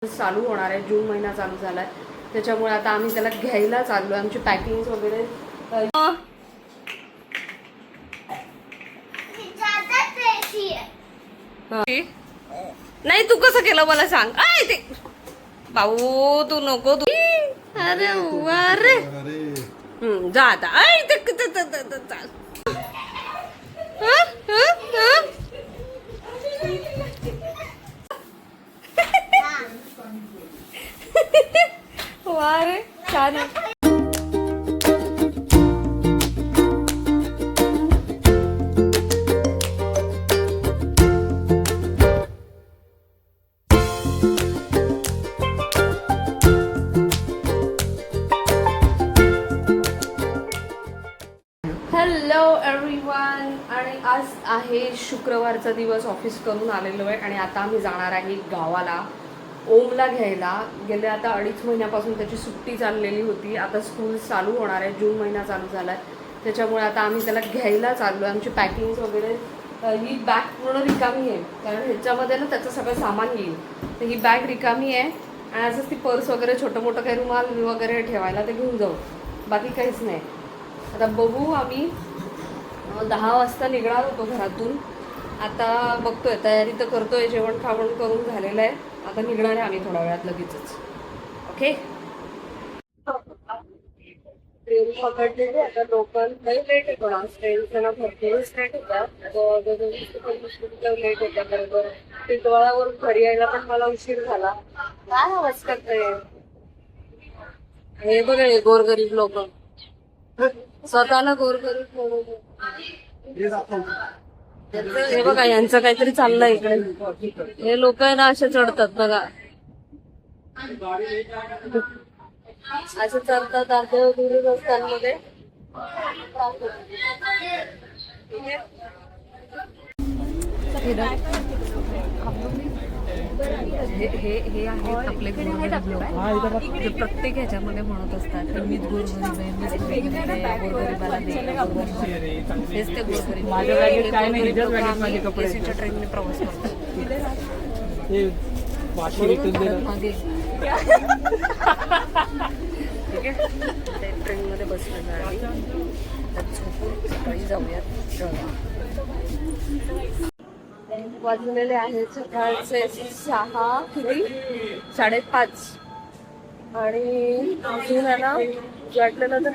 चालू होणार आहे, जून महिना चालू झालाय त्याच्यामुळे आता आम्ही त्याला घ्यायला चाललो. आमची पॅकिंग वगैरे नाही. तू कसं केलं मला सांग. आय ते भाऊ तू नको तू. अरे अरे जा आता. आय ते वारे छान आहे. Hello everyone. आणि आज आहे शुक्रवारचा दिवस. ऑफिस करून आलेलो आहे आणि आता आम्ही जाणार आहे गावाला ओमला घ्यायला. गेले आता 2.5 महिन्यापासून त्याची सुट्टी चाललेली होती. आता स्कूल चालू होणार आहे, जून महिना चालू झाला आहे त्याच्यामुळे आता आम्ही त्याला घ्यायला चाललो आहे. आमची पॅकिंग वगैरे ही बॅग पूर्ण रिकामी आहे कारण ह्याच्यामध्ये ना त्याचं सगळं सामान येईल. तर ही बॅग रिकामी आहे आणि असंच ती पर्स वगैरे छोटं मोठं काही रुमाल वगैरे ठेवायला ते घेऊन जाऊ, बाकी काहीच नाही. आता बघू. आम्ही 10 वाजता निघणार होतो घरातून. आता बघतोय, तयारी तर करतोय, जेवण खावण करून झालेलं आहे. आता निघणार आहे आम्ही थोड्या वेळात लगेचच. ओके. ट्रेन पकडलेली आता. लोकल लई लेट आहे पण आज ट्रेनचं ना भरपूरच लेट होता. लेट होता बरोबर. टिटवाळावरून घरी यायला पण मला उशीर झाला. काय आवाज करतोय हे बघा, हे गोरगरीब लोक स्वतःला गोरगरीब म्हणून. हे बघा यांचं काहीतरी चाललंय इकडे. हे लोक आहे ना असे चढतात बघा, असे चढतात अर्ध्या दूर रस्त्यांमध्ये. हे आहेत आपले जे प्रत्येक ह्याच्यामध्ये म्हणत असतात की मीच गोरगरीब आहे, मीच गोरगरीब आहे, गोरगरिबाला दे. हेच ते गोरगरीब एसीच्या ट्रेनने प्रवास करतात. मागे ठीक आहे, ट्रेनमध्ये बसलेलं आहे. झोपून सकाळी जाऊयात. वाजलेले आहेत सकाळचे 6 किती 5:30 आणि अजून आहे ना वाटलेलं तर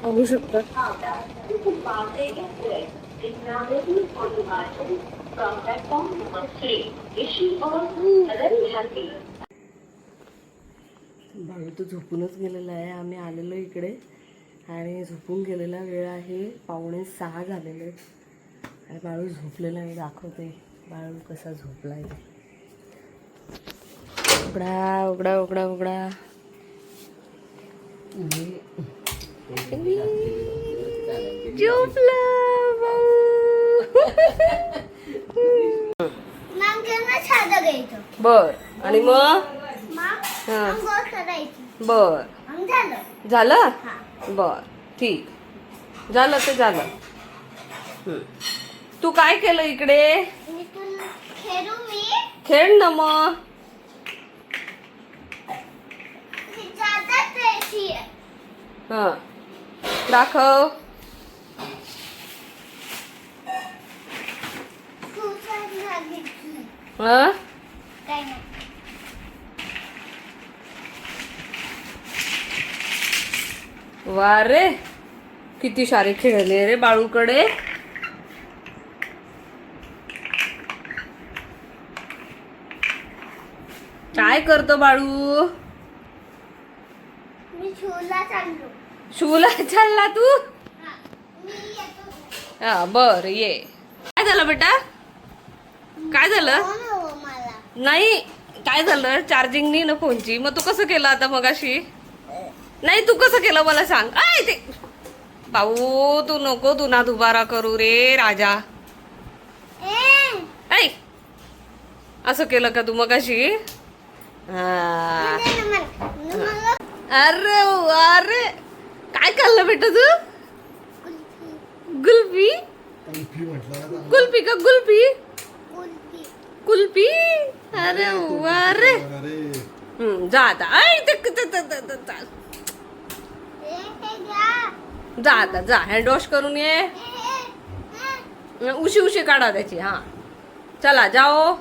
बघू शकतो. बाळू तो झोपूनच गेलेला आहे. आम्ही आलेलो इकडे आणि झोपून गेलेला. वेळ आहे 5:45 झालेले आणि बाळू झोपलेला आहे. दाखवते बाळू कसा झोपलाय. उघडा उघडा उघडा उघडा. झोपला बर. आणि मग बर झालं. बर ठीक झालं ते झालं. तू काय केलं इकडे? खेळ ना मग. हा दाखव. हा वा रे, किती सारे खेळले रे बाळूकडे. काय करतो बाळू? मी शूला चाललो. शूला चालला तू? हा बर ये. काय झालं बेटा? काय झालं? नाही काय झालं? चार्जिंग नाही ना फोनची. मग तू कसं केलं आता मगाशी? नाही तू कसं केलं मला सांग. आय ते भाऊ तू नको दुना दुबारा करू रे राजा. ऐ असं केलं का तू मगाशी? अरे अरे काय खाल्लं बेटा तू? गुल्फी. कुल्फी का कुल्फी कुल्फी अरे वा रे जा आता जा आता जा हँड वॉश करून ये उशी उशी काढा त्याची हा चला जाओ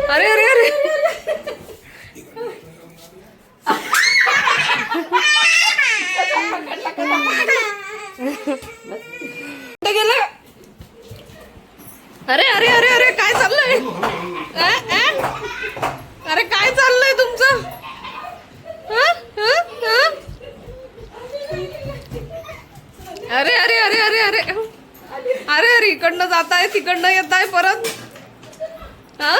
अरे अरे अरे गेलं अरे अरे अरे अरे काय चाललंय अरे काय चाललंय तुमचं अरे अरे अरे अरे अरे अरे अरे इकडनं जाताय तिकडनं येताय परत हा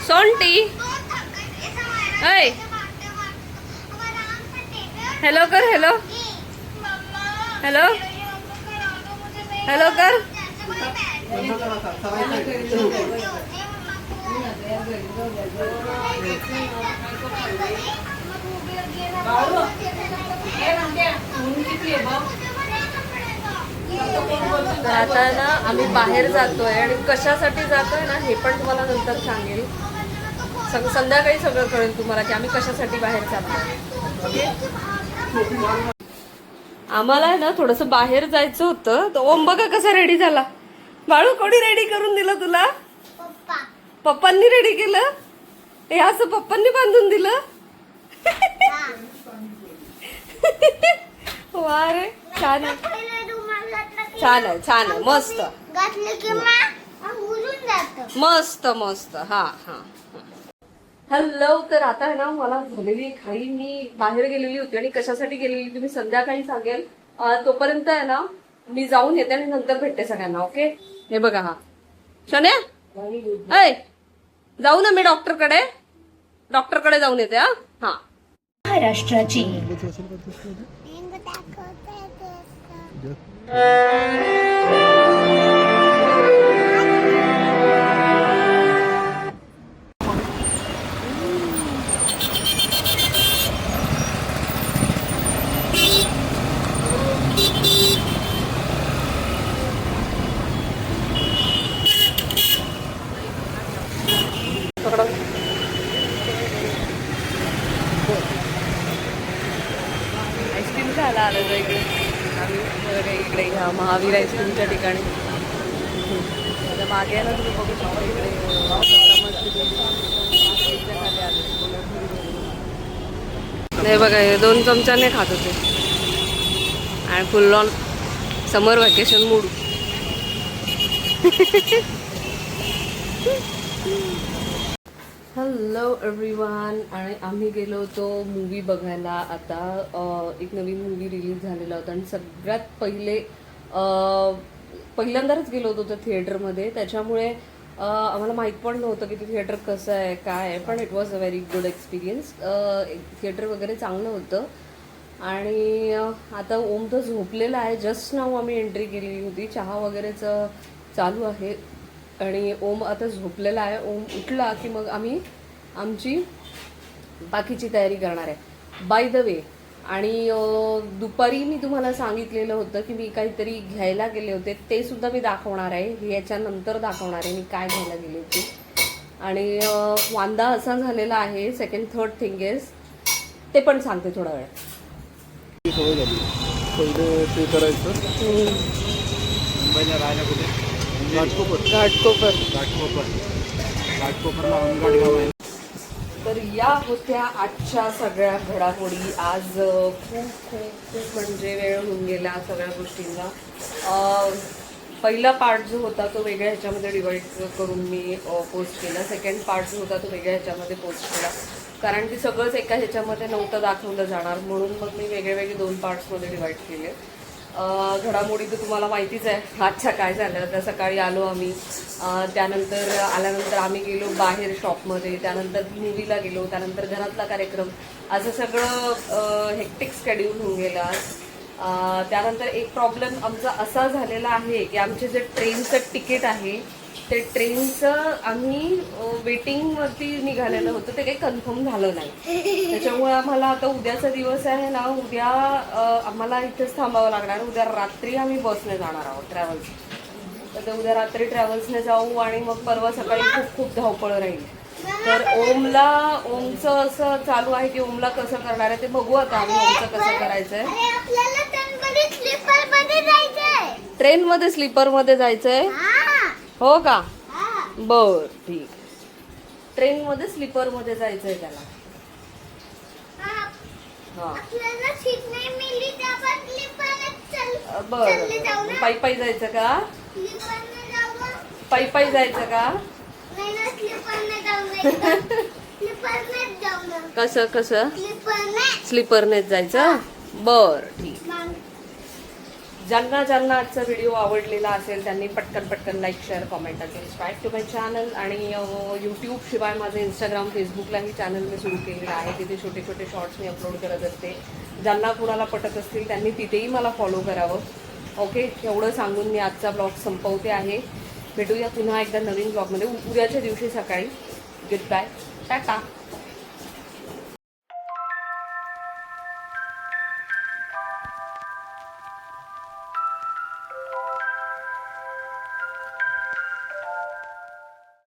सोंटी हेलो कर हेलो हेलो हेलो कर आता ना आम्ही बाहेर जातोय आणि कशासाठी जातोय ना हे पण तुम्हाला नंतर सांगेल संध्याकाळी सगळं कळेल तुम्हाला की आम्ही कशासाठी बाहेर जातोय ओके आम्हाला ना थोडंसं बाहेर जायचं होतं तर ओम बघा कसा रेडी झाला बाळू कोणी रेडी करून दिलं तुला पप्पांनी रेडी केलं हे असं पप्पांनी बांधून दिलं वा रे छान आहे छान आहे छान आहे मस्त मस्त मस्त हा हा हॅलो तर आता आहे ना मला झालेली खाई मी बाहेर गेलेली होती आणि कशासाठी गेलेली तुम्ही संध्याकाळी सांगेल तोपर्यंत आहे ना मी जाऊन येते आणि नंतर भेटते सगळ्यांना ओके हे बघा हा शन्या ऐ जाऊ ना मी डॉक्टरकडे जाऊन येते हा हा महाराष्ट्राची आईस्क्रीम खायला आलं इकडे आम्ही इकडे ह्या महावीर आईस्क्रीमच्या ठिकाणी आता मागे आहे ना तुम्ही बघू शकता इकडे नाही बघा हे 2 चमच्याने खात होते आणि फुल on summer vacation mood hello everyone आणि आम्ही गेलो होतो मूवी बघायला आता एक नवीन मूवी रिलीज झालेला होता आणि सगळ्यात पहिल्यांदाच गेलो होतो त्या थिएटरमध्ये त्याच्यामुळे आम्हाला माहीत पण नव्हतं की ते थिएटर कसं आहे काय आहे पण it was a very good experience theatre वगैरे चांगलं होतं आणि आता ओम तर झोपलेला आहे जस्ट नाव आम्ही एंट्री केलेली होती चहा वगैरेचं चालू आहे आणि ओम आता झोपलेला आहे ओम उठला की मग आम्ही आमची बाकीची तयारी करणार आहे बाय द वे आणि दुपारी मी तुम्हाला सांगितलेलं होतं की मी काहीतरी घ्यायला गेले होते ते सुद्धा मी दाखवणार आहे हे याच्यानंतर दाखवणार आहे मी काय घ्यायला गेले होते आणि वांदा असा झालेला आहे सेकंड थर्ड थिंग इज ते पण सांगते थोडा वेळ पहिले ते करायचं मुंबईला राहायला कुठे घाटकोपरला होमगार्ड गाव आहे तर या होत्या आजच्या सगळ्या घडामोडी आज खूप खूप खूप म्हणजे वेळ होऊन गेला सगळ्या गोष्टींना पहिला पार्ट जो होता तो वेगळ्या ह्याच्यामध्ये डिवाईड करून मी पोस्ट केला सेकंड पार्ट जो होता तो वेगळ्या ह्याच्यामध्ये पोस्ट केला कारण की सगळंच एका ह्याच्यामध्ये नव्हतं दाखवलं जाणार म्हणून मग मी वेगळे वेगळे 2 पार्ट्समध्ये डिवाईड केले घडामोडी तर तुम्हाला माहितीच आहे आजच्या काय झालं तर सकाळी आलो आम्ही त्यानंतर आल्यानंतर आम्ही गेलो बाहेर शॉपमध्ये त्यानंतर मूवीला गेलो त्यानंतर घरातला कार्यक्रम असं सगळं हेक्टिक स्केड्यूल होऊन गेलं त्यानंतर एक प्रॉब्लेम आमचा असा झालेला आहे की आमचे जे ट्रेनचं तिकीट आहे ते ट्रेनचं आम्ही वेटिंगवरती निघालेलं होतं ते काही कन्फर्म झालं नाही. त्याच्यामुळे आम्हाला आता उद्याचा दिवस आहे ना, उद्या आम्हाला इथेच थांबावं लागणार. उद्या रात्री आम्ही बसने जाणार आहोत ट्रॅव्हल्स. तर उद्या रात्री ट्रॅव्हल्सने जाऊ आणि मग परवा सकाळी खूप खूप धावपळ राहील. तर ओमचं असं चालू आहे की ओमला कसं करणार आहे ते बघू आता आम्ही. ओमचं कसं करायचंय, ट्रेनमध्ये स्लीपरमध्ये जायचंय हो का? बर ठीक. ट्रेनमध्ये स्लीपरमध्ये जायचंय त्याला. हा बर. पायी पायी जायचं का? पायी पायी जायचं का? कसं कसं स्लीपरनेच जायचं. बर ठीक. ज्यांना ज्यांना आजचा व्हिडिओ आवडलेला असेल त्यांनी पटकन पटकन लाईक शेअर कॉमेंट आणि सबस्क्राईब टू माय चॅनल. आणि यूट्यूब शिवाय माझं इंस्टाग्राम फेसबुकलाही चॅनल मी सुरू केलेलं आहे. तिथे छोटे छोटे शॉर्ट्स मी अपलोड करत असते. ज्यांना कुणाला पटत असतील त्यांनी तिथेही मला फॉलो करावं. ओके, एवढं सांगून मी आजचा ब्लॉग संपवते आहे. भेटूया पुन्हा एकदा नवीन ब्लॉगमध्ये उद्याच्या दिवशी सकाळी. Good bye, Tata.